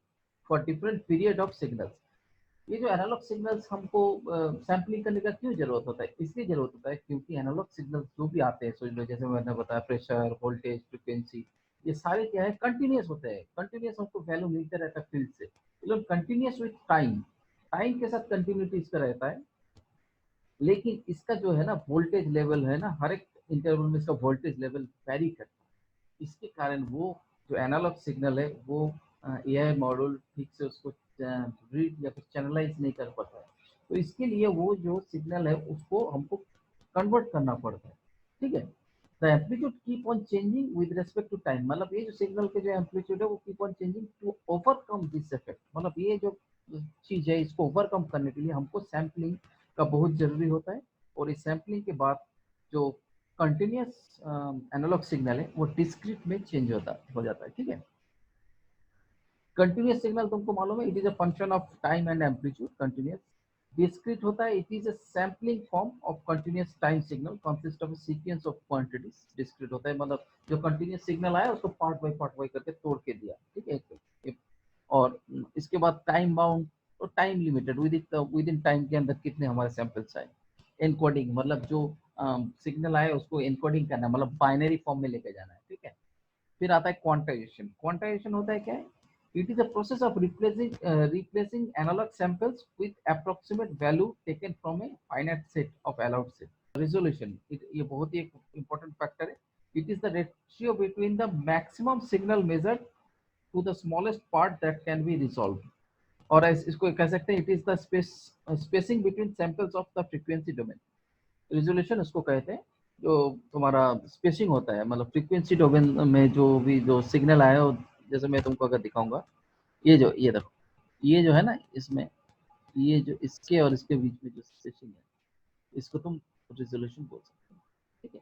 for different period of signals. ये जो एनालॉग सिग्नल्स हमको सैम्पलिंग करने का क्यों जरूरत होता है, इसलिए जरूरत होता है क्योंकि एनालॉग सिग्नल्स जो भी आते हैं, सोच लो जैसे मैंने बताया, प्रेशर, वोल्टेज, फ्रिक्वेंसी, ये सारे क्या है, कंटिन्यूअस होते हैं। कंटिन्यूअस हमको वैल्यू मिलते रहता है फील्ड से, मतलब कंटिन्यूअस विथ टाइम, टाइम के साथ कंटिन्यूटी इसका रहता है। लेकिन इसका जो है ना वोल्टेज लेवल है ना, हर एक इंटरवल में इसका वोल्टेज लेवल वेरी करता है। इसके कारण वो जो एनालॉग सिग्नल है वो एआई मॉड्यूल ठीक से उसको रीड या फिर चैनलाइज नहीं कर पाता है। तो इसके लिए वो जो सिग्नल है उसको हमको कन्वर्ट करना पड़ता है। ठीक है, the amplitude keep on changing with respect to time, मतलब ये जो सिग्नल के जो एम्पलीट्यूड है वो keep on changing to overcome this effect. मतलब ये जो चीज है इसको ओवरकम करने के लिए हमको सैम्पलिंग का बहुत जरूरी होता है। और इस सैम्पलिंग के बाद जो कंटिन्यूअस एनालॉग सिग्नल है वो डिस्क्रीट में चेंज हो जाता है। ठीक है, कंटिन्यूअस सिग्नल तुमको मालूम है, it is a function of time and amplitude. Continuous discrete होता है, it is a sampling form of continuous time signal consist of a sequence of quantities. Discrete होता है मतलब जो कंटिन्यूअस सिग्नल आया उसको पार्ट बाय करके तोड़ के दिया। ठीक है, और इसके बाद टाइम बाउंड और time limited, with in time के अंदर कितने हमारे सैंपल्स आए। एनकोडिंग मतलब जो सिग्नल आए उसको एनकोडिंग करना, मतलब बाइनरी फॉर्म में लेके जाना है। ठीक है, फिर आता है क्वांटाइजेशन। क्वांटाइजेशन होता है क्या है, it is a process of replacing analog samples with approximate value taken from a finite set of allowed set. Resolution, ये बहुत ही एक इंपॉर्टेंट फैक्टर है। It is the ratio between the maximum signal measured to the smallest part that can be resolve. और इसको कह सकते हैं, it is the spacing between samples of the frequency domain. Resolution उसको कहते हैं जो तुम्हारा स्पेसिंग होता है, मतलब फ्रीक्वेंसी डोमेन में जो भी जो सिग्नल आया हो। जैसे मैं तुमको अगर दिखाऊंगा, ये देखो, ये जो है ना, इसमें ये जो इसके और इसके बीच में जो स्पेसिंग है, इसको तुम रिजोल्यूशन बोल सकते हो। ठीक है,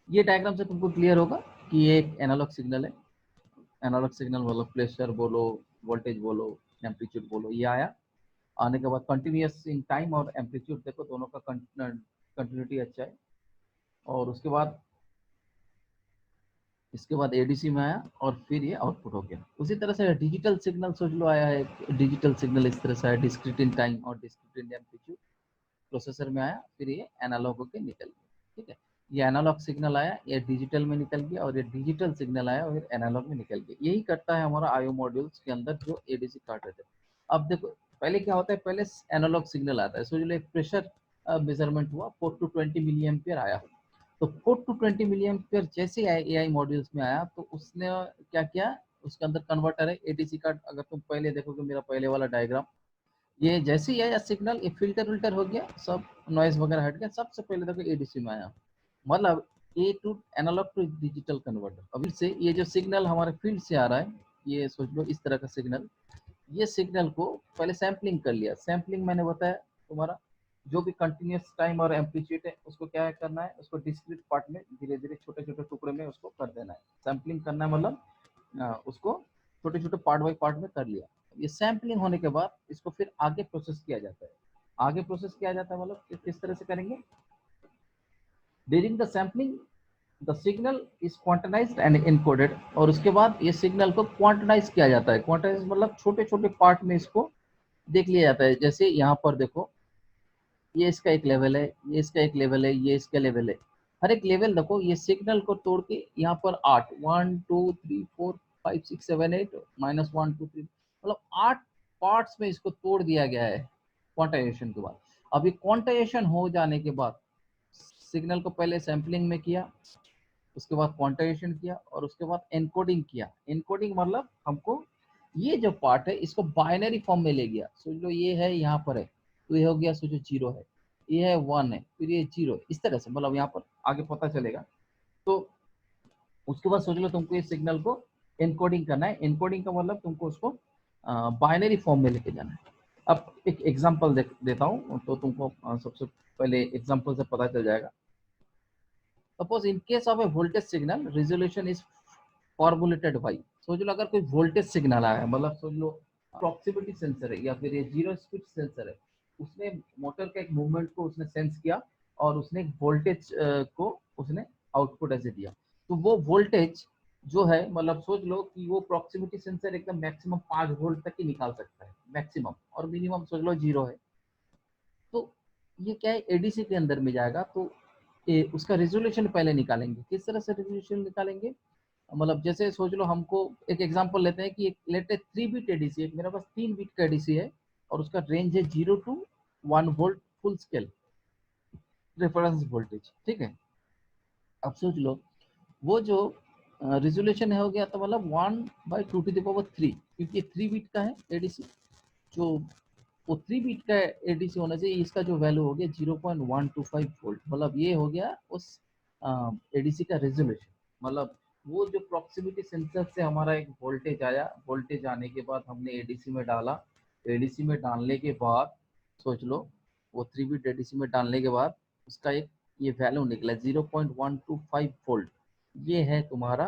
ये डायग्राम से तुमको क्लियर होगा कि ये एक एनालॉग सिग्नल है। एनालॉग सिग्नल मतलब प्रेशर बोलो, वोल्टेज बोलो, एम्पलीट्यूड बोलो, ये आया। आने के बाद कंटिन्यूअस इन टाइम और एम्पलीट्यूड देखो, दोनों का कंटिन्यूटी अच्छा है। और उसके बाद इसके बाद एडीसी में आया और फिर ये आउटपुट हो गया। उसी तरह से डिजिटल सिग्नल सोच लो आया है, डिजिटल सिग्नल इस तरह से है, डिस्क्रीट इन टाइम और डिस्क्रीट इन एम्पलीट्यूड प्रोसेसर में आया, फिर ये एनालॉग होकर निकल गया। ठीक है, ये एनालॉग सिग्नल आया, ये डिजिटल में निकल गया, और ये डिजिटल सिग्नल आया और फिर एनालॉग में निकल गया। यही करता है हमारा आईओ मॉड्यूल्स के अंदर जो एडीसी कार्ड रहते हैं। अब देखो, पहले क्या होता है, पहले एनालॉग सिग्नल आता है। सोच लो एक प्रेशर मेजरमेंट हुआ, 4 to 20 मिली एम्पियर आया। तो 4 to 20 मिली एम्पियर जैसे एआई मॉड्यूल्स में आया, तो उसने क्या किया, उसके अंदर कन्वर्टर है एडीसी कार्ड। अगर तुम पहले देखोगे मेरा पहले वाला डायग्राम, ये जैसे ही आया सिग्नल, ये फिल्टर विल्टर हो गया, सब नॉइज वगैरह हट गया। सबसे पहले देखो एडीसी में आया, मतलब A to analog to digital converter. अभी से ये जो सिग्नल हमारे फील्ड से आ रहा है, ये सोच लो इस तरह का सिग्नल, ये सिग्नल को पहले सैम्पलिंग कर लिया। सैम्पलिंग मैंने बताया तुम्हारा, जो भी कंटिन्यूअस टाइम और एम्पलीट्यूड है उसको क्या करना है, उसको डिस्क्रीट पार्ट में धीरे धीरे छोटे छोटे टुकड़े में उसको कर देना है। सैम्पलिंग करना है मतलब उसको छोटे छोटे पार्ट बाई पार्ट में कर लिया। ये सैम्पलिंग होने के बाद इसको फिर आगे प्रोसेस किया जाता है। आगे प्रोसेस किया जाता है, मतलब किस तरह से करेंगे। During the sampling the signal is quantized and encoded, और उसके बाद ये सिग्नल को क्वांटाइज किया जाता है। क्वांटाइज मतलब छोटे छोटे पार्ट में इसको देख लिया जाता है। जैसे यहाँ पर देखो, ये इसका एक लेवल है, ये इसका एक लेवल है, ये इसका लेवल है। हर एक लेवल देखो, ये सिग्नल को तोड़ के यहाँ पर 8 1 2 3 4 5 6 7 8 -1 2 3 मतलब 8 पार्ट्स में इसको तोड़ दिया गया है क्वांटाइजेशन के बाद। अभी क्वांटाइजेशन हो जाने के बाद सिग्नल को पहले सैम्पलिंग में किया, उसके बाद क्वांटाइजेशन किया, और उसके बाद एनकोडिंग किया। एनकोडिंग मतलब हमको ये जो पार्ट है इसको बाइनरी फॉर्म में ले गया। सोच लो ये है, यहाँ पर है, तो ये हो गया, सोचो 0 है, ये है 1 है, फिर ये 0 है, इस तरह से मतलब यहाँ पर आगे पता चलेगा। तो उसके बाद सोच लो तुमको ये सिग्नल को एनकोडिंग करना है। एनकोडिंग का मतलब तुमको उसको बाइनरी फॉर्म में लेके जाना है। अब एक एग्जांपल देता हूँ, तो तुमको सबसे पहले एग्जांपल से पता चल जाएगा। Suppose in case of A voltage signal resolution is formulated by, सोच लो अगर कोई वोल्टेज सिग्नल आया है, मतलब सोच लो प्रॉक्सिमिटी सेंसर है या फिर ये जीरो स्पीड सेंसर है, उसने मोटर के एक मूवमेंट को उसने सेंस किया और उसने वोल्टेज को उसने आउटपुट ऐसे दिया। तो वो वोल्टेज जो है, मतलब सोच लो कि वो प्रॉक्सिमिटी सेंसर एकदम मैक्सिमम 5 वोल्ट तक ही निकाल सकता है मैक्सिमम, और मिनिमम सोच लो 0 है। तो ये क्या है, एडीसी के अंदर में जाएगा। तो उसका रेजोल्यूशन पहले निकालेंगे। किस तरह से रेजोल्यूशन निकालेंगे, मतलब जैसे सोच लो, हमको एक एग्जांपल लेते हैं कि एक लेटे 3 बिट एडीसी है, मेरे पास 3 बिट का एडीसी है और उसका रेंज है 0 to 1 volt full scale reference voltage, ठीक है। अब सोच लो वो जो रेजोल्यूशन है हो गया, तो मतलब 1/2⁻3, क्योंकि 3 बिट का है एडीसी, जो वो 3 बिट का एडीसी होना चाहिए। इसका जो वैल्यू हो गया 0.125 वोल्ट, मतलब ये हो गया उस एडीसी का रेजोल्यूशन। मतलब वो जो प्रॉक्सिमिटी सेंसर से हमारा एक वोल्टेज आया, वोल्टेज आने के बाद हमने एडीसी में डाला, एडीसी में डालने के बाद सोच लो वो 3 बिट एडीसी में डालने के बाद उसका एक ये वैल्यू निकला 0.125 वोल्ट। ये है तुम्हारा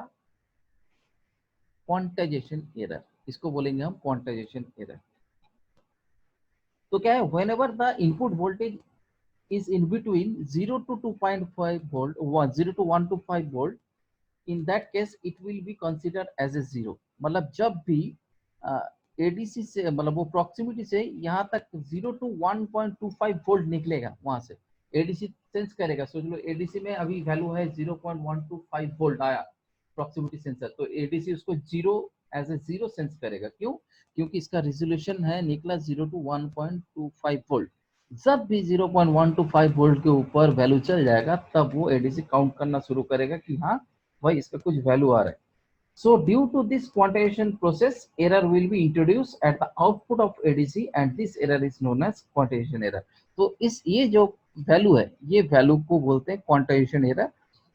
क्वांटाइजेशन एरर, इसको बोलेंगे हम क्वांटाइजेशन एरर। तो क्या है, whenever the input voltage is in between 0 to 2.5 volt, 0 to 125 volt, in that case it will be considered as a 0। मतलब जब भी एडीसी से, मतलब वो प्रॉक्सिमिटी से यहाँ तक 0 to 1.25 वोल्ट निकलेगा, वहां से एडीसी सेंस करेगा। सोच लो एडीसी में अभी वैल्यू है 0.125 वोल्ट आया प्रॉक्सिमिटी सेंसर, तो एडीसी उसको 0 एज ए 0 सेंस करेगा। क्यों, क्योंकि इसका रेजोल्यूशन है निकला 0 to 1.25 वोल्ट। जब भी 0.125 वोल्ट के ऊपर वैल्यू चल जाएगा, तब वो एडीसी काउंट करना शुरू करेगा कि हाँ भाई इसका कुछ वैल्यू आ रहा है। So due to this quantization process, error will be introduced at the output of ADC and this error is known as quantization error। तो इस ये जो वैल्यू है, ये वैल्यू को बोलते हैं क्वांटाइजेशन एरर,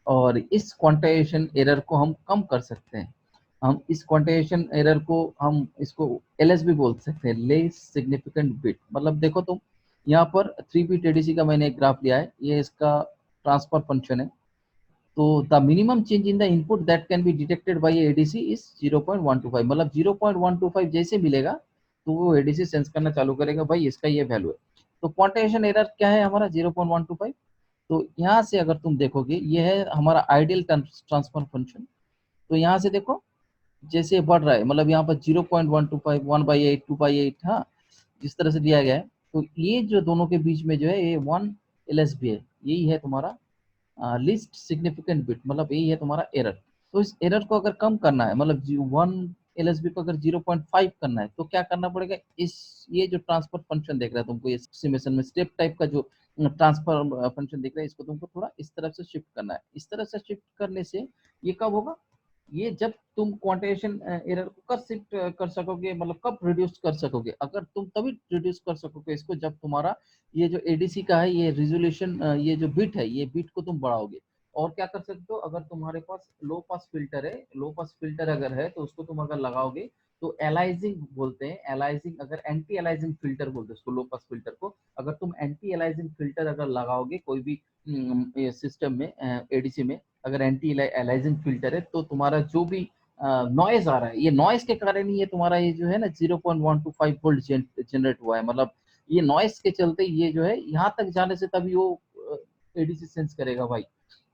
और इस क्वांटाइजेशन एरर को हम कम कर सकते हैं। हम इस क्वांटाइजेशन एरर को हम इसको एलएस भी बोल सकते हैं, लेस सिग्निफिकेंट बिट। मतलब देखो तुम यहाँ पर 3 बिट एडीसी का मैंने एक ग्राफ लिया है, ये इसका ट्रांसफर फंक्शन है। तो the minimum change in the input that can be detected by ADC is 0.125। मतलब 0.125 जैसे मिलेगा तो वो एडीसी सेंस करना चालू करेगा, भाई इसका ये वैल्यू है। तो क्वांटाइजेशन एरर क्या है हमारा 0.125। तो यहाँ से अगर तुम देखोगे, ये है हमारा आइडियल ट्रांसफर फंक्शन। तो यहाँ से देखो जैसे बढ़ रहा है, मतलब यहाँ पर 0.125 1/8 2/8, हाँ, जिस तरह से दिया गया है। तो ये जो दोनों के बीच में जो है ये 1 एलएसबी है, यही है तुम्हारा लिस्ट सिग्निफिकेंट बिट, मतलब यही है तुम्हारा एरर। तो इस एरर को अगर कम करना है, मतलब 1 एलएसबी को अगर 0.5 करना है, तो क्या करना पड़ेगा, इस ये जो ट्रांसफर फंक्शन देख रहा है तुमको, ये सिमुलेशन में स्टेप टाइप का जो ट्रांसफर फंक्शन दिख रहा है, इसको तुमको थोड़ा इस तरफ से शिफ्ट करना है। इस तरह से शिफ्ट करने से ये कब होगा, ये जब तुम क्वांटाइजेशन एरर को कब शिफ्ट कर सकोगे, मतलब कब रिड्यूस कर सकोगे, अगर तुम तभी रिड्यूस कर सकोगे इसको जब तुम्हारा ये जो एडीसी का है ये रिजोल्यूशन, ये जो बिट है, ये बिट को तुम बढ़ाओगे। और क्या कर सकते हो, अगर तुम्हारे पास लो पास फिल्टर है, लो पास फिल्टर अगर है तो उसको तुम अगर लगाओगे तो एलाइजिंग बोलते हैं, एलाइजिंग, अगर एंटी एलाइजिंग फिल्टर बोलते हैं उसको, लो पास फिल्टर को। अगर तुम एंटी एलाइजिंग फिल्टर अगर लगाओगे कोई भी सिस्टम में, एडीसी में अगर एंटी एलाइजिंग फिल्टर है, तो तुम्हारा जो भी नॉइज आ रहा है, ये नॉइज के कारण ही ये तुम्हारा ये जो है ना 0.125 वोल्ट जनरेट हुआ है। मतलब ये नॉइस के चलते ये जो है यहाँ तक जाने से तभी वो एडीसी सेंस करेगा भाई।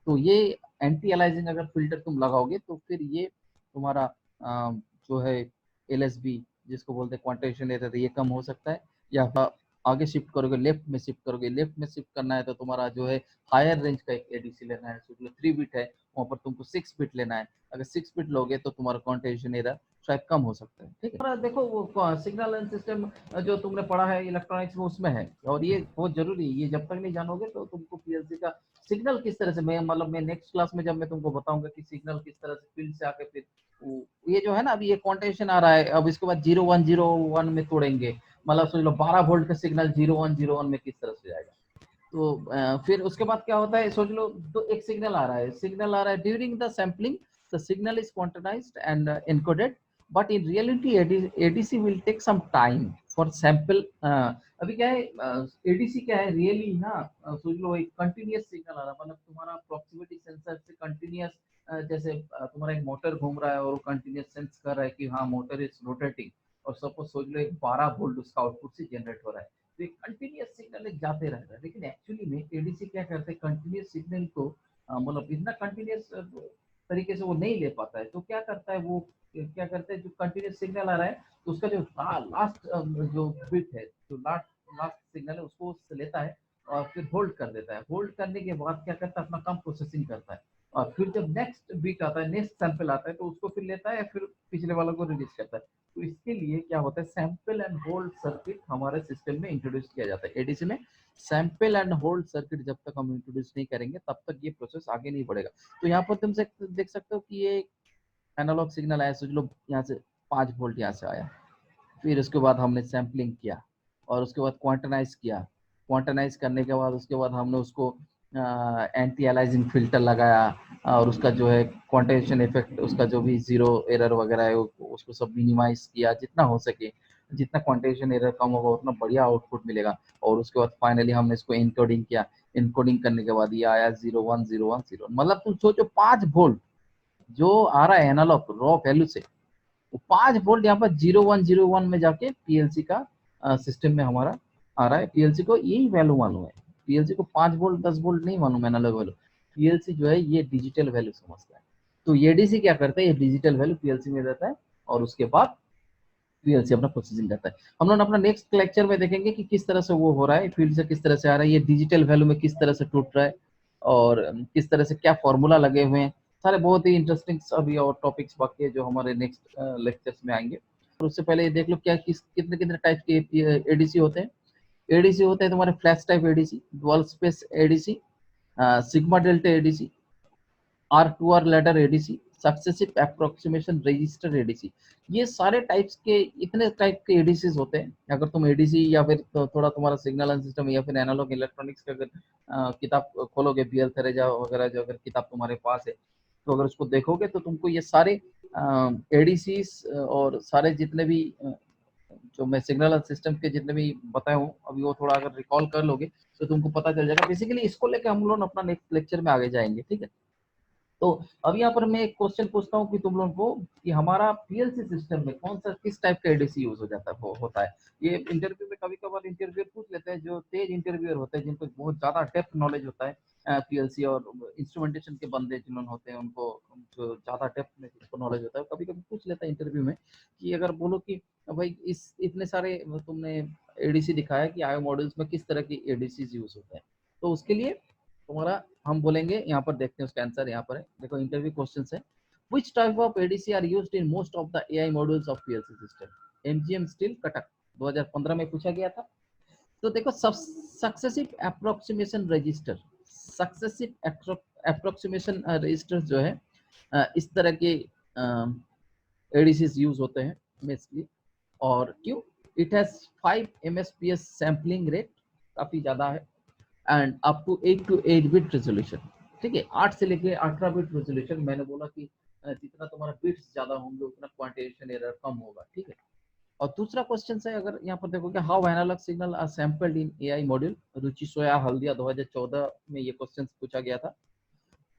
तो ये एंटी अलाइजिंग अगर फिल्टर तुम लगाओगे तो फिर ये तुम्हारा जो है एलएसबी जिसको बोलते हैं क्वांटाइजेशन एरर, ये कम हो सकता है। या आगे शिफ्ट करोगे, लेफ्ट में शिफ्ट करोगे, लेफ्ट में शिफ्ट करना है तो तुम्हारा जो है हायर रेंज का एक एडीसी लेना है, 3 बिट है, वहाँ पर तुमको 6 बिट लेना है। अगर 6 बिट लोगे तो तुम्हारा क्वांटाइजेशन एरर शायद कम हो सकता है, ठीक है। और देखो वो सिग्नल एंड सिस्टम जो तुमने पढ़ा है इलेक्ट्रॉनिक्स में उसमें है, और ये बहुत जरूरी है, ये जब तक नहीं जानोगे तो तुमको पीएलसी का सिग्नल किस तरह से, मैं नेक्स्ट क्लास में जब मैं तुमको बताऊंगा कि सिग्नल किस तरह से फील्ड से आके फिर ये जो है ना, अभी ये क्वांटेशन आ रहा है, अब इसके बाद 0101 में तोड़ेंगे, मतलब सोच लो 12 वोल्ट का सिग्नल 0101 में किस तरह से जाएगा। तो फिर उसके बाद क्या होता है, सोच लो तो एक सिग्नल आ रहा है during the sampling the signal is quantized and encoded, but in reality ADC will take some time for sample. अभी क्या है, एडीसी क्या है रियली ना, सोच लो एक कंटिन्यूअस सिग्नल आ रहा है, मतलब तुम्हारा प्रॉक्सिमिटी सेंसर से कंटिन्यूअस, जैसे तुम्हारा एक मोटर घूम रहा है और वो कंटिन्यूअस सेंस कर रहा है कि हाँ मोटर इज रोटेटिंग, और सपोज सोच लो एक 12 वोल्ट उसका आउटपुट से जनरेट हो रहा है, तो एक कंटिन्यूअस सिग्नल एक जाते रहता है। लेकिन एक्चुअली में एडीसी क्या करते हैं, कंटिन्यूअस सिग्नल को मतलब इतना कंटिन्यूअस तरीके से वो नहीं ले पाता है, तो क्या करता है वो, क्या करते हैं जो कंटिन्यूअस सिग्नल आ रहा है तो उसका जो लास्ट जो बिट है, जो लास्ट लास्ट सिग्नल है उसको उससे लेता है और फिर होल्ड कर देता है। होल्ड करने के बाद क्या करता है, अपना काम प्रोसेसिंग करता है, और फिर जब नेक्स्ट बीट आता है, नेक्स्ट सैंपल आता है, तो उसको फिर लेता है, फिर पिछले वालों को रिलीज करता है। तो इसके लिए क्या होता है, सैंपल एंड होल्ड सर्किट हमारे सिस्टम में इंट्रोड्यूस किया जाता है। एडीसी में सैंपल एंड होल्ड सर्किट जब तक हम इंट्रोड्यूस नहीं करेंगे तब तक ये प्रोसेस आगे नहीं बढ़ेगा। तो यहाँ पर तुम देख सकते हो कि ये एनालॉग सिग्नल आया, सोच लो यहाँ से 5 वोल्ट यहाँ से आया, फिर उसके बाद हमने सैम्पलिंग किया और उसके बाद क्वांटनाइज किया, क्वांटनाइज करने के बाद उसके बाद हमने उसको एंटी अलाइजिंग फिल्टर लगाया, और उसका जो है क्वांटाइजेशन इफेक्ट, उसका जो भी जीरो एरर वगैरह है उसको सब मिनिमाइज किया जितना हो सके, जितना क्वांटाइजेशन एरर कम होगा उतना बढ़िया आउटपुट मिलेगा। और उसके बाद फाइनली हमने इसको इनकोडिंग किया, इनकोडिंग करने के बाद ये आया 0101 मतलब तुम सोचो 5 वोल्ट जो आ रहा है एनालॉग रॉ वैल्यू से, 5 वोल्ट यहाँ पर 0101 में जाके पीएलसी का सिस्टम में हमारा आ रहा है। पीएलसी को यही वैल्यू मालूम है, पीएलसी को 5 वोल्ट 10 वोल्ट नहीं मालूम एनालॉग वैल्यू, पीएलसी जो है ये डिजिटल वैल्यू समझता है। तो एडीसी क्या करता है, ये डिजिटल वैल्यू पीएलसी में देता है और उसके बाद पीएलसी अपना प्रोसेसिंग करता है। हम लोग अपना नेक्स्ट लेक्चर में देखेंगे कि किस तरह से वो हो रहा है, फील्ड से किस तरह से आ रहा है, ये डिजिटल वैल्यू में किस तरह से टूट रहा है, और किस तरह से क्या फॉर्मूला लगे हुए हैं, सारे बहुत ही इंटरेस्टिंग अभी और टॉपिक्स बाकी है जो हमारे नेक्स्ट लेक्चर्स में आएंगे। और उससे पहले ये देख लो क्या कितने कितने टाइप के एडीसी होते हैं। एडीसी होते हैं तुम्हारे flash type ADC, dual space ADC, sigma delta ADC, R2R ladder ADC, successive approximation register ADC. ये सारे टाइप्स के, इतने टाइप के एडीसीज होते हैं। अगर तुम एडीसी या फिर तो थोड़ा तुम्हारा सिग्नल एंड सिस्टम या फिर एनालॉग इलेक्ट्रॉनिक्स का अगर किताब खोलोगे, बीएल थेरेजा वगैरह जो अगर किताब तुम्हारे पास है, तो अगर उसको देखोगे तो तुमको ये सारे एडीसीज और सारे जितने भी जो मैं सिग्नल एंड सिस्टम के जितने भी बताया हूँ अभी, वो थोड़ा अगर रिकॉल कर लोगे तो तुमको पता चल जाएगा। बेसिकली इसको लेकर हम लोग अपना नेक्स्ट लेक्चर में आगे जाएंगे, ठीक है। तो अब यहाँ पर मैं एक क्वेश्चन पूछता हूँ कि तुम लोगों को, कि हमारा पीएलसी सिस्टम में कौन सा किस टाइप का एडीसी यूज हो जाता है, होता है। ये इंटरव्यू में कभी कभार इंटरव्यूअर पूछ लेते हैं, जो तेज इंटरव्यूअर होते हैं जिनको बहुत ज्यादा डेप्थ नॉलेज होता है पीएलसी और इंस्ट्रूमेंटेशन के बंदे जिन्होंने होते हैं, उनको जो ज्यादा डेप्थ में जिसको नॉलेज होता है, कभी कभी पूछ लेता है इंटरव्यू में कि अगर बोलो कि भाई इस इतने सारे तुमने एडीसी दिखाया कि आईओ मॉड्यूल्स में किस तरह की एडीसी यूज होते हैं, तो उसके लिए तुम्हारा हम बोलेंगे, यहाँ पर देखते हैं उसका आंसर, यहाँ पर है देखो इंटरव्यू क्वेश्चन है। Which type of ADC are used in most of the AI modules of PLC system? MGM steel Cuttack 2015 में पूछा गया था। तो देखो successive approximation register, successive approximation register जो है इस तरह के एडीसीज यूज होते हैं बेसिकली। और क्यों, it has 5 MSPS sampling rate, काफी ज्यादा है, and up to 8 to 8 bit resolution, ठीक है, 8 से लेके 18 बिट रेजोल्यूशन। मैंने बोला कि जितना तुम्हारा बिट्स ज्यादा होंगे उतना क्वांटिटेशन एरर कम होगा, ठीक है। और दूसरा क्वेश्चन है, अगर यहाँ पर देखोगे, how analog signal are sampled in AI module, Ruchi Soya Haldia 2014 में ये क्वेश्चन पूछा गया था।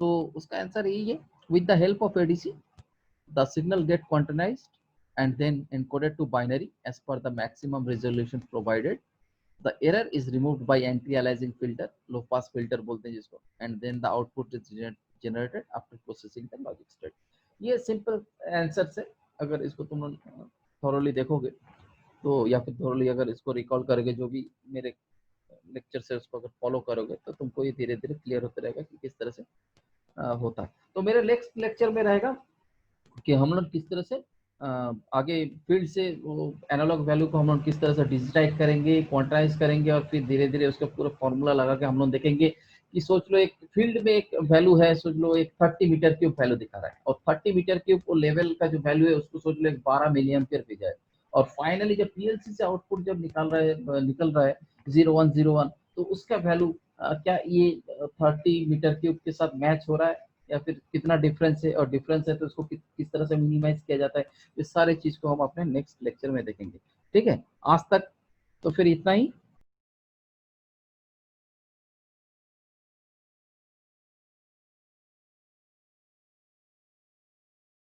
तो उसका आंसर यही है, with the help of ADC the signal get quantized and then encoded to binary as per the maximum resolution provided. the error is removed by anti-aliasing filter, low pass filter बोलते हैं जिसको, and then the output is generated after processing the logic state. ये simple answer से अगर इसको तुम thoroughly देखोगे तो, या फिर थॉरोली अगर इसको रिकॉल करोगे जो भी मेरे लेक्चर से उसको अगर फॉलो करोगे तो तुमको ये धीरे धीरे क्लियर होता रहेगा कि किस तरह से होता है। तो मेरे नेक्स्ट लेक्चर में रहेगा कि हम लोग किस तरह से आगे फील्ड से वो एनालॉग वैल्यू को हम लोग किस तरह से डिजिटाइज करेंगे, क्वांटाइज करेंगे, और फिर धीरे धीरे उसका पूरा फॉर्मूला लगा के हम लोग देखेंगे कि सोच लो एक फील्ड में एक वैल्यू है, सोच लो एक 30 मीटर क्यूब वैल्यू दिखा रहा है, और 30 मीटर क्यूब वो लेवल का जो वैल्यू है उसको सोच लो एक 12 मिली एम्पियर भेजा है, और फाइनली जब पीएलसी से आउटपुट जब निकल रहा है 0101, तो उसका वैल्यू क्या ये 30 मीटर क्यूब के साथ मैच हो रहा है या फिर कितना डिफरेंस है, और डिफरेंस है तो उसको किस तरह से मिनिमाइज किया जाता है, इस सारे चीज को हम अपने नेक्स्ट लेक्चर में देखेंगे। ठीक है, आज तक तो फिर इतना ही।